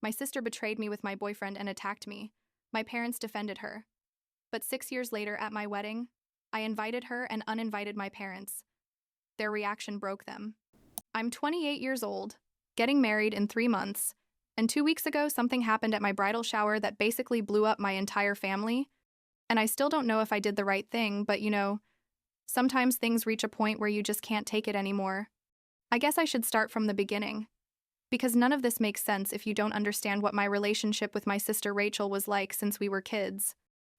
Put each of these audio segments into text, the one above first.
My sister betrayed me with my boyfriend and attacked me. My parents defended her. But 6 years later at my wedding, I invited her and uninvited my parents. Their reaction broke them. I'm 28 years old, getting married in 3 months, and 2 weeks ago something happened at my bridal shower that basically blew up my entire family. And I still don't know if I did the right thing, but sometimes things reach a point where you just can't take it anymore. I guess I should start from the beginning. Because none of this makes sense if you don't understand what my relationship with my sister Rachel was like since we were kids.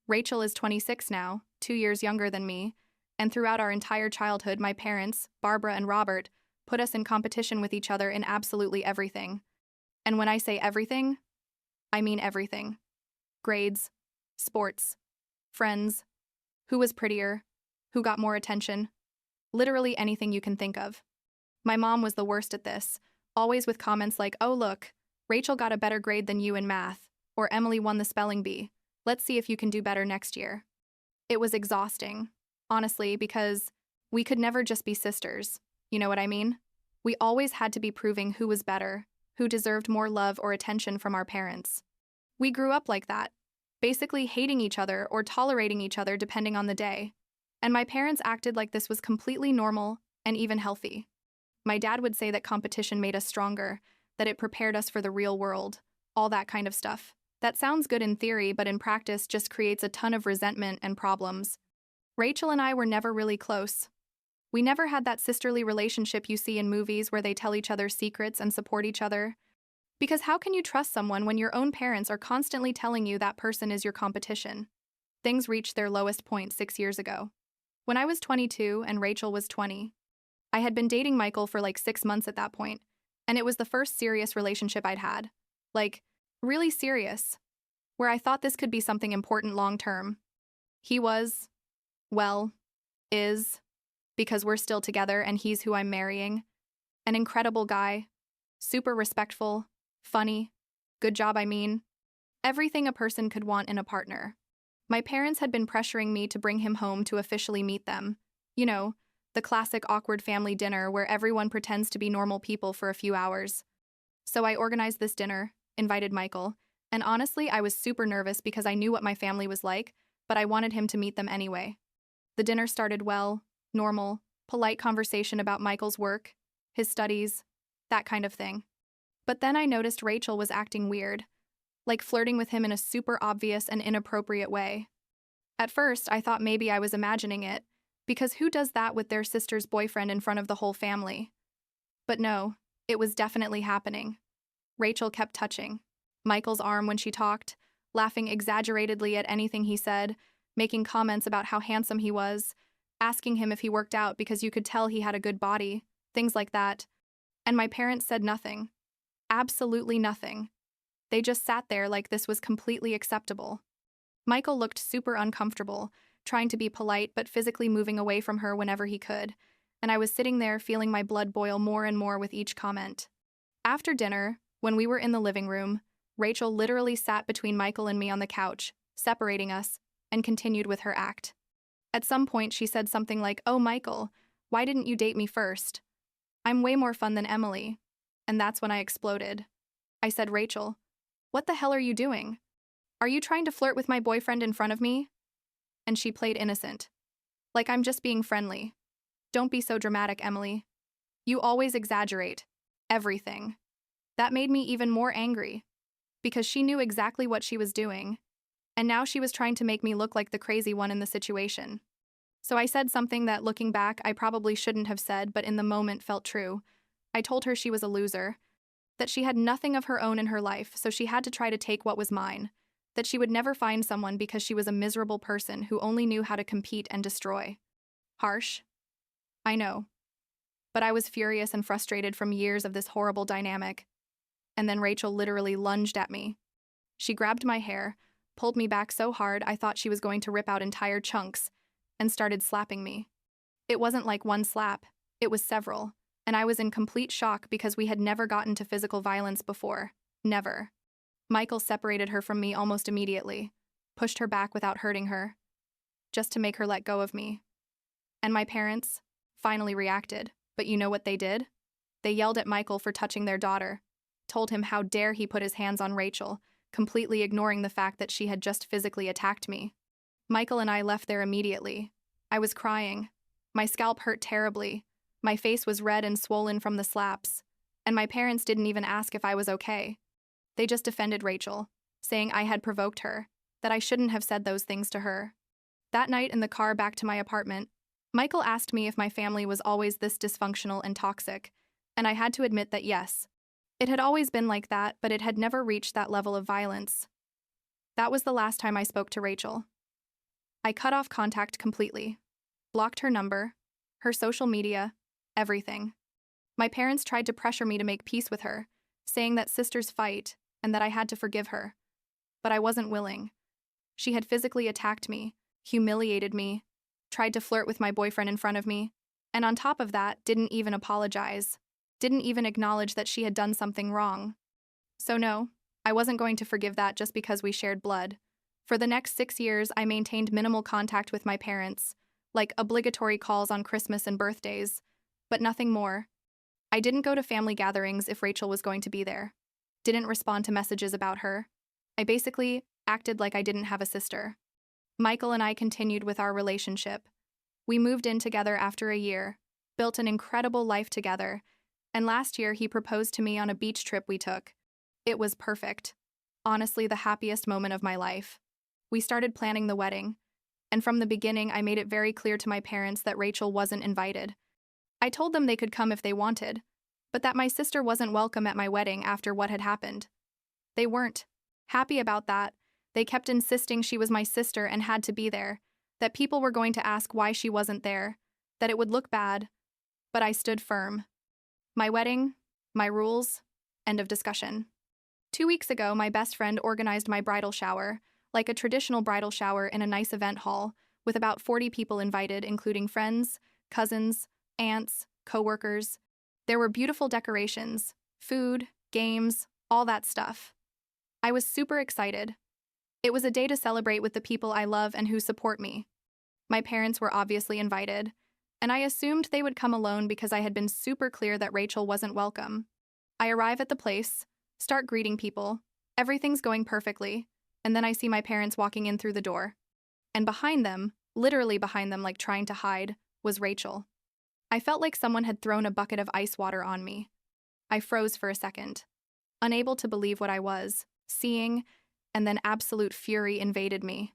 Rachel is 26 now, 2 years younger than me, and throughout our entire childhood, my parents, Barbara and Robert, put us in competition with each other in absolutely everything. And when I say everything, I mean everything. Grades, sports, friends, who was prettier, who got more attention, literally anything you can think of. My mom was the worst at this, always with comments like, "Oh look, Rachel got a better grade than you in math," or "Emily won the spelling bee. Let's see if you can do better next year." It was exhausting, honestly, because we could never just be sisters. You know what I mean? We always had to be proving who was better, who deserved more love or attention from our parents. We grew up like that, basically hating each other or tolerating each other depending on the day. And my parents acted like this was completely normal and even healthy. My dad would say that competition made us stronger, that it prepared us for the real world, all that kind of stuff. That sounds good in theory, but in practice just creates a ton of resentment and problems. Rachel and I were never really close. We never had that sisterly relationship you see in movies where they tell each other secrets and support each other. Because how can you trust someone when your own parents are constantly telling you that person is your competition? Things reached their lowest point 6 years ago. When I was 22 and Rachel was 20. I had been dating Michael for like 6 months at that point, and it was the first serious relationship I'd had. Like, really serious. Where I thought this could be something important long term. He was, well, is, because we're still together and he's who I'm marrying, an incredible guy, super respectful, funny, good job I mean, everything a person could want in a partner. My parents had been pressuring me to bring him home to officially meet them. You know, the classic awkward family dinner where everyone pretends to be normal people for a few hours. So I organized this dinner, invited Michael, and honestly, I was super nervous because I knew what my family was like, but I wanted him to meet them anyway. The dinner started well, normal, polite conversation about Michael's work, his studies, that kind of thing. But then I noticed Rachel was acting weird, like flirting with him in a super obvious and inappropriate way. At first, I thought maybe I was imagining it, because who does that with their sister's boyfriend in front of the whole family? But no, it was definitely happening. Rachel kept touching Michael's arm when she talked, laughing exaggeratedly at anything he said, making comments about how handsome he was, asking him if he worked out because you could tell he had a good body, things like that. And my parents said nothing. Absolutely nothing. They just sat there like this was completely acceptable. Michael looked super uncomfortable, trying to be polite but physically moving away from her whenever he could, and I was sitting there feeling my blood boil more and more with each comment. After dinner, when we were in the living room, Rachel literally sat between Michael and me on the couch, separating us, and continued with her act. At some point, she said something like, "Oh, Michael, why didn't you date me first? I'm way more fun than Emily." And that's when I exploded. I said, "Rachel, what the hell are you doing? Are you trying to flirt with my boyfriend in front of me?" And she played innocent. Like I'm just being friendly. Don't be so dramatic, Emily. You always exaggerate. Everything. That made me even more angry. Because she knew exactly what she was doing. And now she was trying to make me look like the crazy one in the situation. So I said something that, looking back, I probably shouldn't have said, but in the moment felt true. I told her she was a loser. That she had nothing of her own in her life, so she had to try to take what was mine. That she would never find someone because she was a miserable person who only knew how to compete and destroy. Harsh? I know. But I was furious and frustrated from years of this horrible dynamic. And then Rachel literally lunged at me. She grabbed my hair, pulled me back so hard I thought she was going to rip out entire chunks, and started slapping me. It wasn't like one slap, it was several, and I was in complete shock because we had never gotten to physical violence before. Never. Michael separated her from me almost immediately, pushed her back without hurting her, just to make her let go of me. And my parents finally reacted, but you know what they did? They yelled at Michael for touching their daughter, told him how dare he put his hands on Rachel, completely ignoring the fact that she had just physically attacked me. Michael and I left there immediately. I was crying. My scalp hurt terribly. My face was red and swollen from the slaps. And my parents didn't even ask if I was okay. They just defended Rachel, saying I had provoked her, that I shouldn't have said those things to her. That night in the car back to my apartment, Michael asked me if my family was always this dysfunctional and toxic, and I had to admit that yes. It had always been like that, but it had never reached that level of violence. That was the last time I spoke to Rachel. I cut off contact completely, blocked her number, her social media, everything. My parents tried to pressure me to make peace with her, saying that sisters fight and that I had to forgive her. But I wasn't willing. She had physically attacked me, humiliated me, tried to flirt with my boyfriend in front of me, and on top of that, didn't even apologize, didn't even acknowledge that she had done something wrong. So no, I wasn't going to forgive that just because we shared blood. For the next 6 years, I maintained minimal contact with my parents, like obligatory calls on Christmas and birthdays, but nothing more. I didn't go to family gatherings if Rachel was going to be there. Didn't respond to messages about her. I basically acted like I didn't have a sister. Michael and I continued with our relationship. We moved in together after a year, built an incredible life together, and last year he proposed to me on a beach trip we took. It was perfect. Honestly, the happiest moment of my life. We started planning the wedding, and from the beginning I made it very clear to my parents that Rachel wasn't invited. I told them they could come if they wanted, but that my sister wasn't welcome at my wedding after what had happened. They weren't happy about that. They kept insisting she was my sister and had to be there, that people were going to ask why she wasn't there, that it would look bad, but I stood firm. My wedding, my rules, end of discussion. 2 weeks ago, my best friend organized my bridal shower, like a traditional bridal shower in a nice event hall, with about 40 people invited, including friends, cousins, aunts, co-workers. There were beautiful decorations, food, games, all that stuff. I was super excited. It was a day to celebrate with the people I love and who support me. My parents were obviously invited, and I assumed they would come alone because I had been super clear that Rachel wasn't welcome. I arrive at the place, start greeting people, everything's going perfectly, and then I see my parents walking in through the door. And behind them, literally behind them like trying to hide, was Rachel. I felt like someone had thrown a bucket of ice water on me. I froze for a second, unable to believe what I was seeing, and then absolute fury invaded me.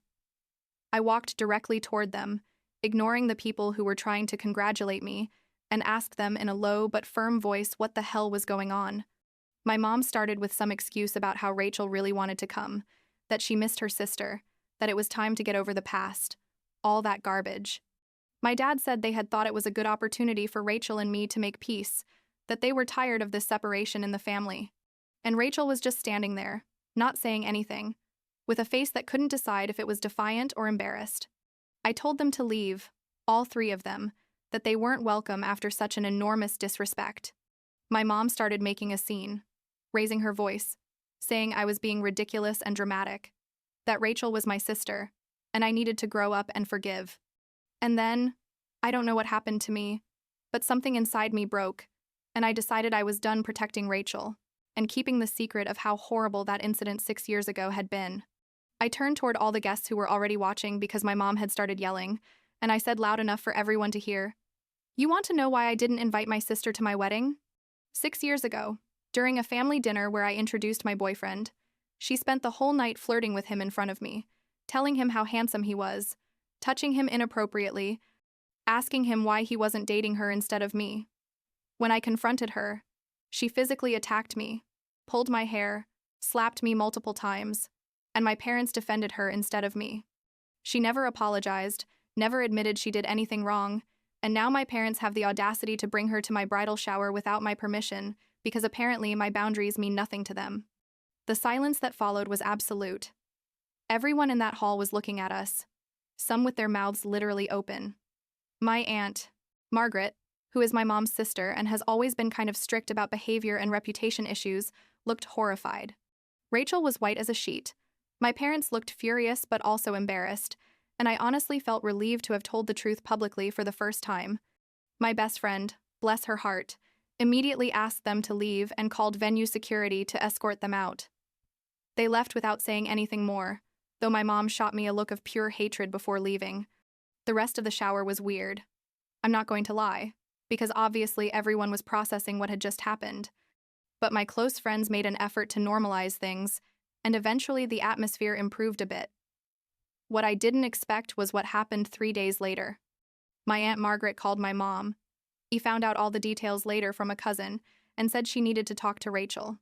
I walked directly toward them, ignoring the people who were trying to congratulate me, and asked them in a low but firm voice what the hell was going on. My mom started with some excuse about how Rachel really wanted to come, that she missed her sister, that it was time to get over the past, all that garbage. My dad said they had thought it was a good opportunity for Rachel and me to make peace, that they were tired of this separation in the family. And Rachel was just standing there, not saying anything, with a face that couldn't decide if it was defiant or embarrassed. I told them to leave, all 3 of them, that they weren't welcome after such an enormous disrespect. My mom started making a scene, raising her voice, saying I was being ridiculous and dramatic, that Rachel was my sister, and I needed to grow up and forgive. And then, I don't know what happened to me, but something inside me broke, and I decided I was done protecting Rachel and keeping the secret of how horrible that incident 6 years ago had been. I turned toward all the guests who were already watching because my mom had started yelling, and I said loud enough for everyone to hear, "You want to know why I didn't invite my sister to my wedding? 6 years ago, during a family dinner where I introduced my boyfriend, she spent the whole night flirting with him in front of me, telling him how handsome he was, touching him inappropriately, asking him why he wasn't dating her instead of me. When I confronted her, she physically attacked me, pulled my hair, slapped me multiple times, and my parents defended her instead of me. She never apologized, never admitted she did anything wrong, and now my parents have the audacity to bring her to my bridal shower without my permission because apparently my boundaries mean nothing to them." The silence that followed was absolute. Everyone in that hall was looking at us, some with their mouths literally open. My aunt, Margaret, who is my mom's sister and has always been kind of strict about behavior and reputation issues, looked horrified. Rachel was white as a sheet. My parents looked furious but also embarrassed, and I honestly felt relieved to have told the truth publicly for the first time. My best friend, bless her heart, immediately asked them to leave and called venue security to escort them out. They left without saying anything more, though my mom shot me a look of pure hatred before leaving. The rest of the shower was weird. I'm not going to lie, because obviously everyone was processing what had just happened. But my close friends made an effort to normalize things, and eventually the atmosphere improved a bit. What I didn't expect was what happened 3 days later. My Aunt Margaret called my mom. He found out all the details later from a cousin and said she needed to talk to Rachel.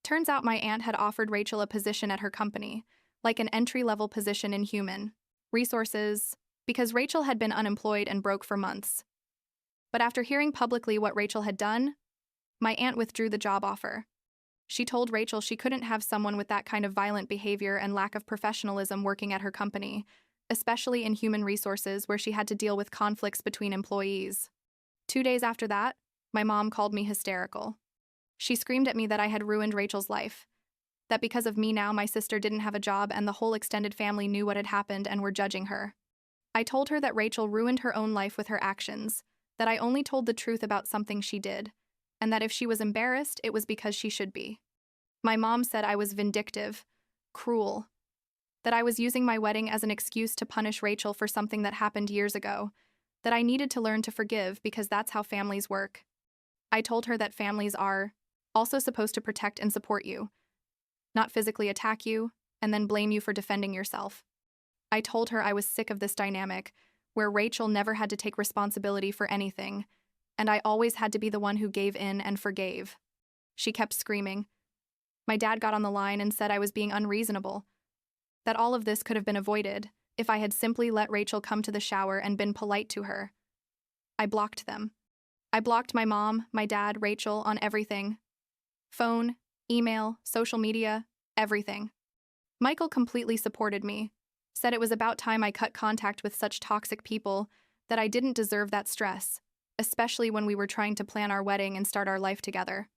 Turns out my aunt had offered Rachel a position at her company, like an entry-level position in human resources, because Rachel had been unemployed and broke for months. But after hearing publicly what Rachel had done, my aunt withdrew the job offer. She told Rachel she couldn't have someone with that kind of violent behavior and lack of professionalism working at her company, especially in human resources where she had to deal with conflicts between employees. 2 days after that, my mom called me hysterical. She screamed at me that I had ruined Rachel's life, that because of me now my sister didn't have a job and the whole extended family knew what had happened and were judging her. I told her that Rachel ruined her own life with her actions, that I only told the truth about something she did, and that if she was embarrassed, it was because she should be. My mom said I was vindictive, cruel, that I was using my wedding as an excuse to punish Rachel for something that happened years ago, that I needed to learn to forgive because that's how families work. I told her that families are also supposed to protect and support you, not physically attack you and then blame you for defending yourself. I told her I was sick of this dynamic, where Rachel never had to take responsibility for anything, and I always had to be the one who gave in and forgave. She kept screaming. My dad got on the line and said I was being unreasonable, that all of this could have been avoided if I had simply let Rachel come to the shower and been polite to her. I blocked them. I blocked my mom, my dad, Rachel on everything. Phone, email, social media, everything. Michael completely supported me, said it was about time I cut contact with such toxic people, that I didn't deserve that stress, especially when we were trying to plan our wedding and start our life together.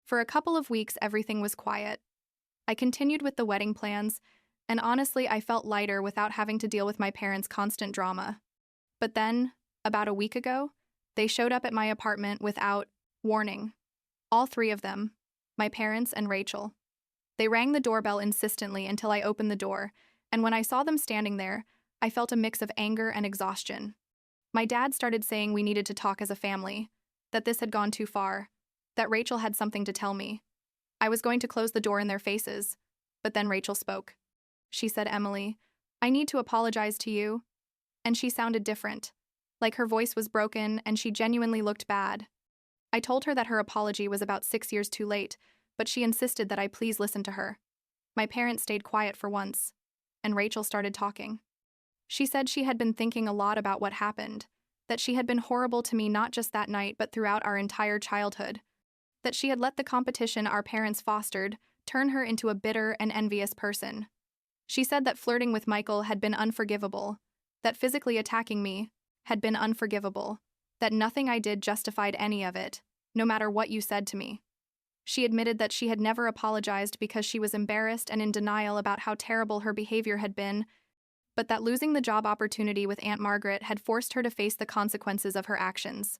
For a couple of weeks, everything was quiet. I continued with the wedding plans, and honestly, I felt lighter without having to deal with my parents' constant drama. But then, about a week ago, they showed up at my apartment without warning. All three of them, my parents and Rachel. They rang the doorbell insistently until I opened the door, and when I saw them standing there, I felt a mix of anger and exhaustion. My dad started saying we needed to talk as a family, that this had gone too far, that Rachel had something to tell me. I was going to close the door in their faces, but then Rachel spoke. She said, "Emily, I need to apologize to you." And she sounded different, like her voice was broken and she genuinely looked bad. I told her that her apology was about 6 years too late, but she insisted that I please listen to her. My parents stayed quiet for once, and Rachel started talking. She said she had been thinking a lot about what happened, that she had been horrible to me not just that night but throughout our entire childhood, that she had let the competition our parents fostered turn her into a bitter and envious person. She said that flirting with Michael had been unforgivable, that physically attacking me had been unforgivable, that nothing I did justified any of it, no matter what you said to me. She admitted that she had never apologized because she was embarrassed and in denial about how terrible her behavior had been, but that losing the job opportunity with Aunt Margaret had forced her to face the consequences of her actions.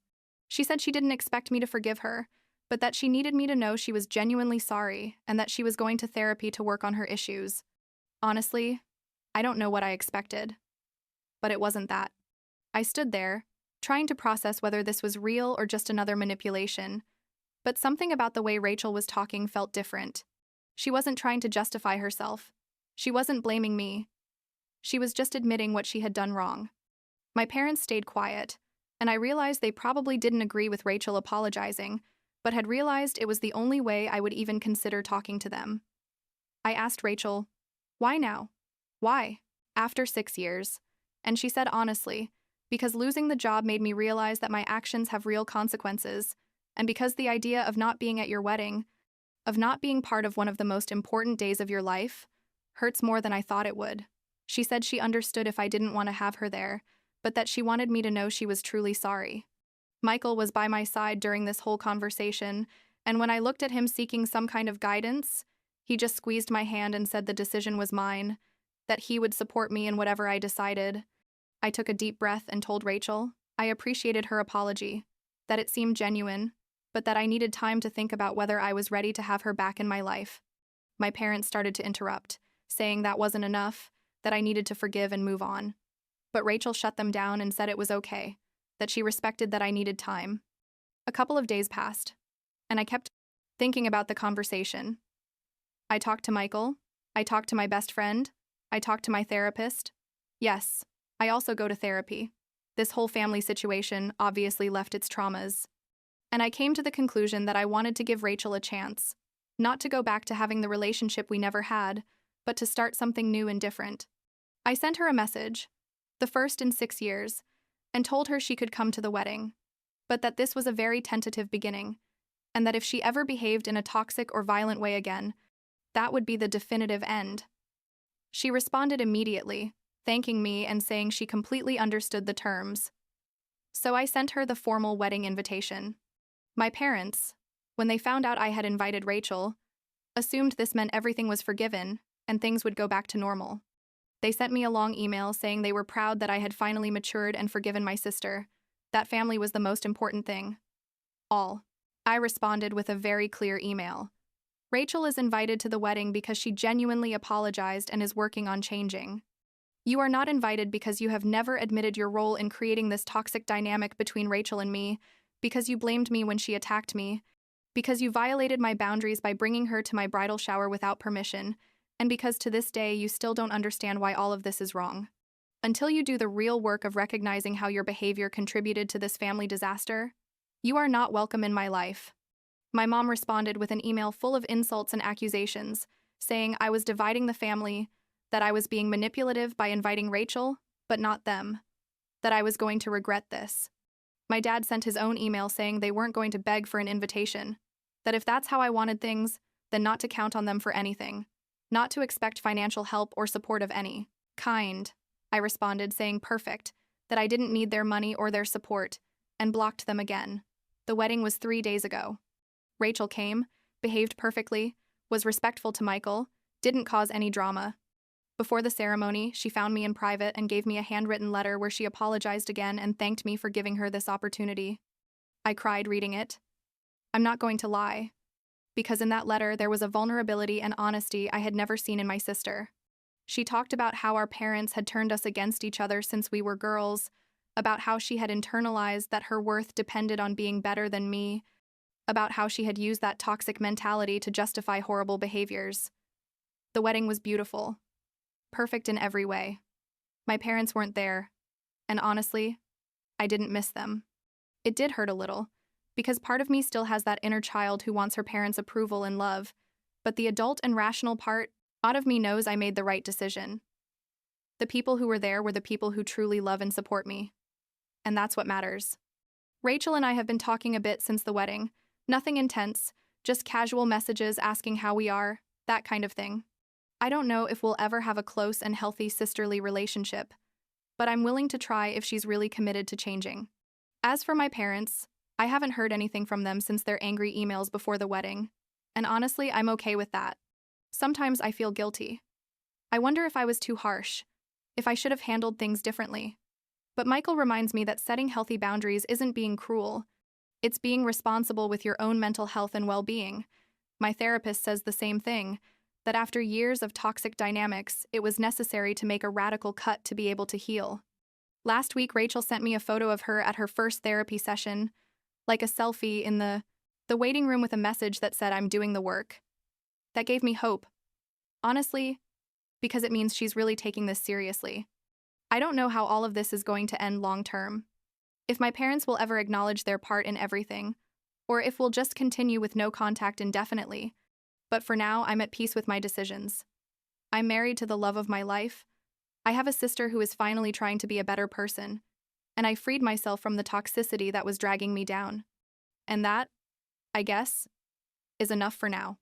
She said she didn't expect me to forgive her, but that she needed me to know she was genuinely sorry and that she was going to therapy to work on her issues. Honestly, I don't know what I expected. But it wasn't that. I stood there, trying to process whether this was real or just another manipulation. But something about the way Rachel was talking felt different. She wasn't trying to justify herself. She wasn't blaming me. She was just admitting what she had done wrong. My parents stayed quiet, and I realized they probably didn't agree with Rachel apologizing, but had realized it was the only way I would even consider talking to them. I asked Rachel, "Why now? Why?" After 6 years. And she said honestly, because losing the job made me realize that my actions have real consequences, and because the idea of not being at your wedding, of not being part of one of the most important days of your life, hurts more than I thought it would. She said she understood if I didn't want to have her there, but that she wanted me to know she was truly sorry. Michael was by my side during this whole conversation, and when I looked at him seeking some kind of guidance, he just squeezed my hand and said the decision was mine, that he would support me in whatever I decided. I took a deep breath and told Rachel I appreciated her apology, that it seemed genuine, but that I needed time to think about whether I was ready to have her back in my life. My parents started to interrupt, saying that wasn't enough, that I needed to forgive and move on. But Rachel shut them down and said it was okay, that she respected that I needed time. A couple of days passed, and I kept thinking about the conversation. I talked to Michael, I talked to my best friend, I talked to my therapist. Yes, I also go to therapy. This whole family situation obviously left its traumas. And I came to the conclusion that I wanted to give Rachel a chance, not to go back to having the relationship we never had, but to start something new and different. I sent her a message, the first in 6 years, and told her she could come to the wedding, but that this was a very tentative beginning, and that if she ever behaved in a toxic or violent way again, that would be the definitive end. She responded immediately, thanking me and saying she completely understood the terms. So I sent her the formal wedding invitation. My parents, when they found out I had invited Rachel, assumed this meant everything was forgiven and things would go back to normal. They sent me a long email saying they were proud that I had finally matured and forgiven my sister. That family was the most important thing. All. I responded with a very clear email. Rachel is invited to the wedding because she genuinely apologized and is working on changing. You are not invited because you have never admitted your role in creating this toxic dynamic between Rachel and me, because you blamed me when she attacked me, because you violated my boundaries by bringing her to my bridal shower without permission, and because to this day you still don't understand why all of this is wrong. Until you do the real work of recognizing how your behavior contributed to this family disaster, you are not welcome in my life. My mom responded with an email full of insults and accusations, saying I was dividing the family, that I was being manipulative by inviting Rachel, but not them, that I was going to regret this. My dad sent his own email saying they weren't going to beg for an invitation, that if that's how I wanted things, then not to count on them for anything, not to expect financial help or support of any kind. I responded saying perfect, that I didn't need their money or their support, and blocked them again. The wedding was 3 days ago. Rachel came, behaved perfectly, was respectful to Michael, didn't cause any drama. Before the ceremony, she found me in private and gave me a handwritten letter where she apologized again and thanked me for giving her this opportunity. I cried reading it. I'm not going to lie, because in that letter there was a vulnerability and honesty I had never seen in my sister. She talked about how our parents had turned us against each other since we were girls, about how she had internalized that her worth depended on being better than me, about how she had used that toxic mentality to justify horrible behaviors. The wedding was beautiful, perfect in every way. My parents weren't there, and honestly, I didn't miss them. It did hurt a little, because part of me still has that inner child who wants her parents' approval and love, but the adult and rational part out of me knows I made the right decision. The people who were there were the people who truly love and support me, and that's what matters. Rachel and I have been talking a bit since the wedding. Nothing intense, just casual messages asking how we are, that kind of thing. I don't know if we'll ever have a close and healthy sisterly relationship, but I'm willing to try if she's really committed to changing. As for my parents, I haven't heard anything from them since their angry emails before the wedding, and honestly, I'm okay with that. Sometimes I feel guilty. I wonder if I was too harsh, if I should have handled things differently. But Michael reminds me that setting healthy boundaries isn't being cruel. It's being responsible with your own mental health and well-being. My therapist says the same thing, that after years of toxic dynamics, it was necessary to make a radical cut to be able to heal. Last week, Rachel sent me a photo of her at her first therapy session, like a selfie in the waiting room with a message that said, "I'm doing the work." That gave me hope. Honestly, because it means she's really taking this seriously. I don't know how all of this is going to end long term. If my parents will ever acknowledge their part in everything, or if we'll just continue with no contact indefinitely. But for now, I'm at peace with my decisions. I'm married to the love of my life. I have a sister who is finally trying to be a better person, and I freed myself from the toxicity that was dragging me down. And that, I guess, is enough for now.